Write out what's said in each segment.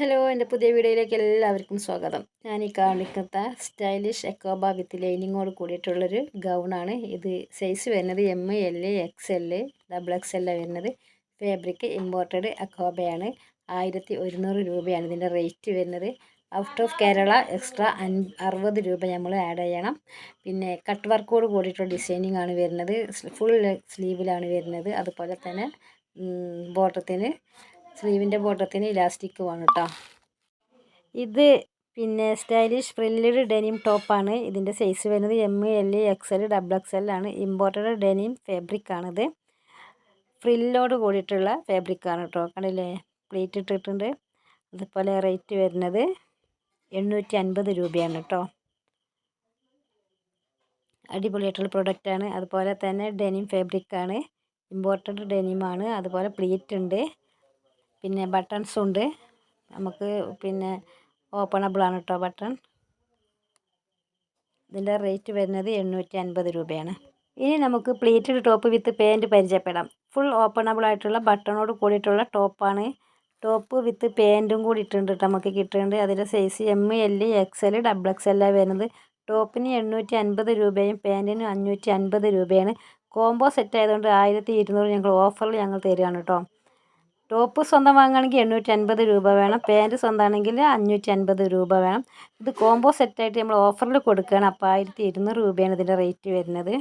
Hello, എൻ്റെ പുതിയ വീഡിയോയിലേക്ക് എല്ലാവർക്കും സ്വാഗതം. ഞാൻ ഈ കാണിക്കുന്ന സ്റ്റൈലിഷ് എക്കോബ വിത്ത് ലൈനിങ്ങോട് കൂടിയിട്ടുള്ളൊരു ഗൗണാണ്. ഇത് സൈസ് വരുന്നത് എം, എൽ, XL, XXL വരുന്നത്. ഫാബ്രിക് ഇമ്പോർട്ടഡ് എക്കോബയാണ്. 1100 രൂപയാണ് ഇതിൻ്റെ റേറ്റ് വരുന്നത്. ഔട്ട് ഓഫ് കേരള എക്സ്ട്രാ 60 രൂപ നമ്മൾ ആഡ് ചെയ്യണം. പിന്നെ കട്ട് വർക്കോട് കൂടിയിട്ടുള്ള ഡിസൈനിങ് ആണ് വരുന്നത്. ഫുൾ സ്ലീവിലാണ് വരുന്നത്. അതുപോലെ തന്നെ ബോട്ടത്തിന് സ്ലീവിൻ്റെ ബോട്ടത്തിന് ഇലാസ്റ്റിക് വേണം കേട്ടോ. ഇത് പിന്നെ സ്റ്റൈലിഷ് ഫ്രില്ലഡ് ഡെനിം ടോപ്പാണ്. ഇതിൻ്റെ സൈസ് വരുന്നത് എം, എൽ, XL, XXL ആണ്. ഇമ്പോർട്ടഡ് ഡെനിം ഫാബ്രിക് ആണിത്. ഫ്രില്ലോട് കൂടിയിട്ടുള്ള ഫാബ്രിക്കാണ് കേട്ടോ. കണ്ടില്ലേ, പ്ലേറ്റ് ഇട്ടിട്ടുണ്ട്. അതുപോലെ റേറ്റ് വരുന്നത് 850 രൂപയാണ് കേട്ടോ. അടിപൊളിയായിട്ടുള്ള പ്രൊഡക്റ്റാണ്. അതുപോലെ തന്നെ ഡെനിം ഫാബ്രിക്കാണ്, ഇമ്പോർട്ടഡ് ഡെനിമാണ്. അതുപോലെ പ്ലീറ്റ് ഉണ്ട്, പിന്നെ ബട്ടൺസും ഉണ്ട്. നമുക്ക് പിന്നെ ഓപ്പണബിൾ ആണ് കേട്ടോ ബട്ടൺ. ഇതിൻ്റെ റേറ്റ് വരുന്നത് 850 രൂപയാണ്. ഇനി നമുക്ക് പ്ലീറ്റഡ് ടോപ്പ് വിത്ത് പാൻറ്റ് പരിചയപ്പെടാം. ഫുൾ ഓപ്പണബിൾ ആയിട്ടുള്ള ബട്ടണോട് കൂടിയിട്ടുള്ള ടോപ്പാണ്. ടോപ്പ് വിത്ത് പാൻറ്റും കൂടി ഇട്ടുണ്ട് നമുക്ക് കിട്ടുന്നുണ്ട്. അതിൻ്റെ size M, L, XL, XXL വരുന്നത്. ടോപ്പിന് 850 രൂപയും പാൻറ്റിന് 550 രൂപയാണ്. കോംബോ സെറ്റ് ആയതുകൊണ്ട് 1200 ഞങ്ങൾ ഓഫറിൽ ഞങ്ങൾ തരികയാണ് കേട്ടോ. ടോപ്പ് സ്വന്തം വാങ്ങുകയാണെങ്കിൽ 850 രൂപ വേണം. പാൻറ്റ് സ്വന്തമാണെങ്കിൽ 550 രൂപ വേണം. ഇത് കോംബോ സെറ്റായിട്ട് നമ്മൾ ഓഫറിൽ കൊടുക്കുകയാണ്. അപ്പോൾ 1200 രൂപയാണ് ഇതിൻ്റെ റേറ്റ് വരുന്നത്.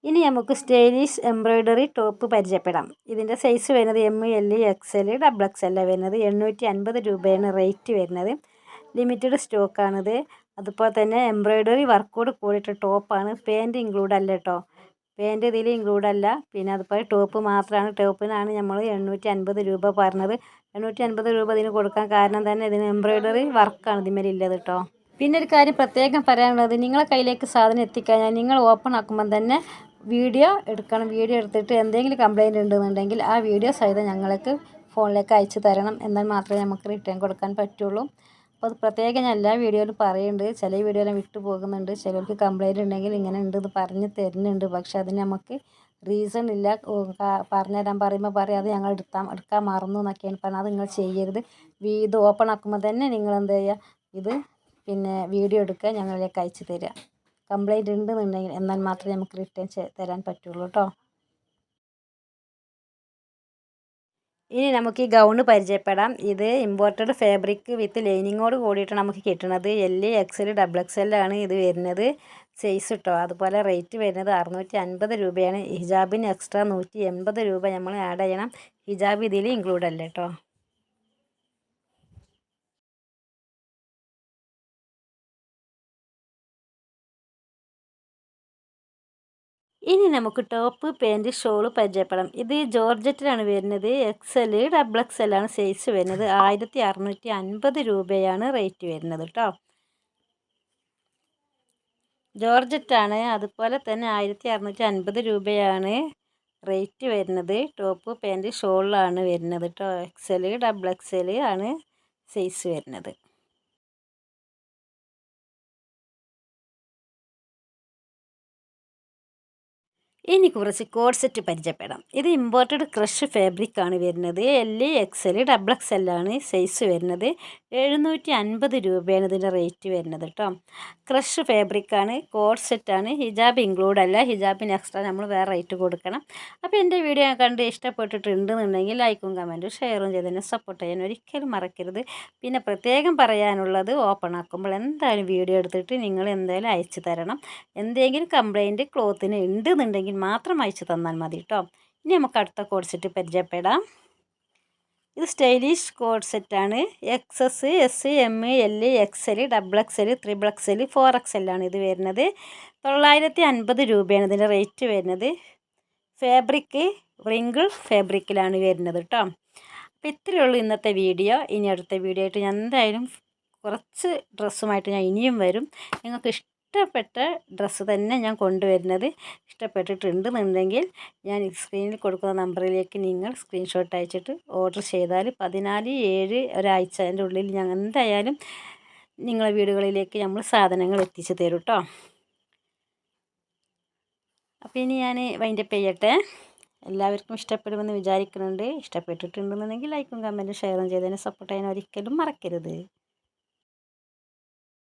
ഇനി നമുക്ക് സ്റ്റൈലിഷ് എംബ്രോയ്ഡറി ടോപ്പ് പരിചയപ്പെടാം. ഇതിൻ്റെ സൈസ് വരുന്നത് എം, എൽ, XL, XXL വരുന്നത്. 850 രൂപയാണ് റേറ്റ് വരുന്നത്. ലിമിറ്റഡ് സ്റ്റോക്കാണിത്. അതുപോലെ തന്നെ എംബ്രോയ്ഡറി വർക്കോട് കൂടിയിട്ട് ടോപ്പാണ്. പാൻറ്റ് ഇൻക്ലൂഡ് അല്ല കേട്ടോ. പാൻറ്റ് ഇതിൽ ഇൻക്ലൂഡ് അല്ല. പിന്നെ അതുപോലെ ടോപ്പ് മാത്രമാണ്. ടോപ്പിനാണ് നമ്മൾ 850 രൂപ പറഞ്ഞത്. 850 രൂപ ഇതിന് കൊടുക്കാൻ കാരണം തന്നെ ഇതിന് എംബ്രോയ്ഡറി വർക്കാണ് ഇതിന്മേലുള്ളത് കേട്ടോ. പിന്നെ ഒരു കാര്യം പ്രത്യേകം പറയാനുള്ളത്, നിങ്ങളെ കയ്യിലേക്ക് സാധനം എത്തിക്കഴിഞ്ഞാൽ നിങ്ങൾ ഓപ്പൺ ആക്കുമ്പം തന്നെ വീഡിയോ എടുക്കണം. വീഡിയോ എടുത്തിട്ട് എന്തെങ്കിലും കംപ്ലയിൻ്റ് ഉണ്ടെന്നുണ്ടെങ്കിൽ ആ വീഡിയോ സഹിതം ഞങ്ങൾക്ക് ഫോണിലേക്ക് അയച്ചു തരണം. എന്നാൽ മാത്രമേ നമുക്ക് റിട്ടേൺ കൊടുക്കാൻ പറ്റുള്ളൂ. അപ്പോൾ അത് പ്രത്യേകം ഞാൻ എല്ലാ വീഡിയോയിലും പറയുന്നുണ്ട്. ചില വീഡിയോയിലും വിട്ടു പോകുന്നുണ്ട്. ചിലർക്ക് കംപ്ലയിൻ്റ് ഉണ്ടെങ്കിൽ ഇങ്ങനെ ഉണ്ടെന്ന് പറഞ്ഞ് തരുന്നുണ്ട്. പക്ഷെ അതിന് നമുക്ക് റീസൺ ഇല്ല. പറഞ്ഞുതരാൻ പറയുമ്പോൾ പറയും അത് ഞങ്ങൾ എടുക്കാൻ മറന്നു എന്നൊക്കെയാണ് പറഞ്ഞത്. അത് നിങ്ങൾ ചെയ്യരുത്. ഇത് ഓപ്പൺ ആക്കുമ്പോൾ തന്നെ നിങ്ങൾ എന്ത് ചെയ്യുക, ഇത് പിന്നെ വീഡിയോ എടുക്കുക, ഞങ്ങളിലേക്ക് അയച്ചു തരിക. കംപ്ലയിൻ്റ് ഉണ്ടെന്നുണ്ടെങ്കിൽ എന്നാൽ മാത്രമേ നമുക്ക് റിട്ടേൺ തരാൻ പറ്റുള്ളൂ കേട്ടോ. ഇനി നമുക്ക് ഈ ഗൗണ് പരിചയപ്പെടാം. ഇത് ഇമ്പോർട്ടഡ് ഫാബ്രിക് വിത്ത് ലൈനിങ്ങോട് കൂടിയിട്ട് നമുക്ക് കിട്ടുന്നത്. എൽ, XL, XXL ആണ് ഇത് വരുന്നത് സൈസ് കേട്ടോ. അതുപോലെ റേറ്റ് വരുന്നത് 650 രൂപയാണ്. ഹിജാബിന് എക്സ്ട്രാ 180 രൂപ നമ്മൾ ആഡ് ചെയ്യണം. ഹിജാബ് ഇതിൽ ഇൻക്ലൂഡ് അല്ല കേട്ടോ. ഇനി നമുക്ക് ടോപ്പ്, പാൻറ്റ്, ഷോള് പരിചയപ്പെടാം. ഇത് ജോർജറ്റിലാണ് വരുന്നത്. XL, XXL ആണ് സൈസ് വരുന്നത്. 1650 രൂപയാണ് റേറ്റ് വരുന്നത് കേട്ടോ. ജോർജറ്റാണ്. അതുപോലെ തന്നെ 1650 രൂപയാണ് റേറ്റ് വരുന്നത്. ടോപ്പ്, പാൻറ്റ്, ഷോളിലാണ് വരുന്നത് കേട്ടോ. XL, XXL ആണ് സൈസ് വരുന്നത്. ഇനി കുറച്ച് കോഡ് സെറ്റ് പരിചയപ്പെടാം. ഇത് ഇമ്പോർട്ടഡ് ക്രഷ് ഫാബ്രിക് ആണ് വരുന്നത്. എൽ, XL, XXL ആണ് സൈസ് വരുന്നത്. 750 രൂപയാണ് ഇതിൻ്റെ റേറ്റ് വരുന്നത് കേട്ടോ. ക്രഷ് ഫാബ്രിക് ആണ്, കോഡ് സെറ്റാണ്. ഹിജാബ് ഇൻക്ലൂഡ് അല്ല. ഹിജാബിന് എക്സ്ട്രാ നമ്മൾ വേറെ റേറ്റ് കൊടുക്കണം. അപ്പോൾ എൻ്റെ വീഡിയോ കണ്ട് ഇഷ്ടപ്പെട്ടിട്ടുണ്ടെന്നുണ്ടെങ്കിൽ ലൈക്കും കമൻറ്റും ഷെയറും ചെയ്ത് തന്നെ സപ്പോർട്ട് ചെയ്യാൻ ഒരിക്കലും മറക്കരുത്. പിന്നെ പ്രത്യേകം പറയാനുള്ളത്, ഓപ്പൺ ആക്കുമ്പോൾ എന്തായാലും വീഡിയോ എടുത്തിട്ട് നിങ്ങൾ എന്തായാലും അയച്ചു തരണം. എന്തെങ്കിലും കംപ്ലയിൻറ്റ് ക്ലോത്തിന് ഉണ്ടെന്നുണ്ടെങ്കിൽ മാത്രം അയച്ചു തന്നാൽ മതി കേട്ടോ. ഇനി നമുക്ക് അടുത്ത കോഡ് സെറ്റ് പരിചയപ്പെടാം. ഇത് സ്റ്റൈലിഷ് കോഡ് സെറ്റാണ്. XS, S, M, L, XL, XXL, XXL, 4XL ആണ് ഇത് വരുന്നത്. 950 രൂപയാണ് ഇതിൻ്റെ റേറ്റ് വരുന്നത്. ഫാബ്രിക് റിങ്കിൾ ഫാബ്രിക്കിലാണ് വരുന്നത് കേട്ടോ. അപ്പോൾ ഇത്രയേ ഉള്ളൂ ഇന്നത്തെ വീഡിയോ. ഇനി അടുത്ത വീഡിയോ ആയിട്ട് ഞാൻ എന്തായാലും കുറച്ച് ഡ്രസ്സുമായിട്ട് ഞാൻ ഇനിയും വരും. നിങ്ങൾക്ക് ഇഷ്ടപ്പെട്ട ഡ്രസ്സ് തന്നെ ഞാൻ കൊണ്ടുവരുന്നത്. ഇഷ്ടപ്പെട്ടിട്ടുണ്ടെന്നുണ്ടെങ്കിൽ ഞാൻ സ്ക്രീനിൽ കൊടുക്കുന്ന നമ്പറിലേക്ക് നിങ്ങൾ സ്ക്രീൻഷോട്ട് അയച്ചിട്ട് ഓർഡർ ചെയ്താൽ 14/7 ഒരാഴ്ചൻ്റെ ഉള്ളിൽ ഞാൻ എന്തായാലും നിങ്ങളെ വീടുകളിലേക്ക് നമ്മൾ സാധനങ്ങൾ എത്തിച്ചു തരും കേട്ടോ. അപ്പോൾ ഇനി ഞാൻ വൈൻഡപ്പ് ചെയ്യട്ടെ. എല്ലാവർക്കും ഇഷ്ടപ്പെടുമെന്ന് വിചാരിക്കുന്നുണ്ട്. ഇഷ്ടപ്പെട്ടിട്ടുണ്ടെന്നുണ്ടെങ്കിൽ ലൈക്കും കമൻറ്റും ഷെയറും ചെയ്തതിന് സപ്പോർട്ട് ചെയ്യാൻ ഒരിക്കലും മറക്കരുത്.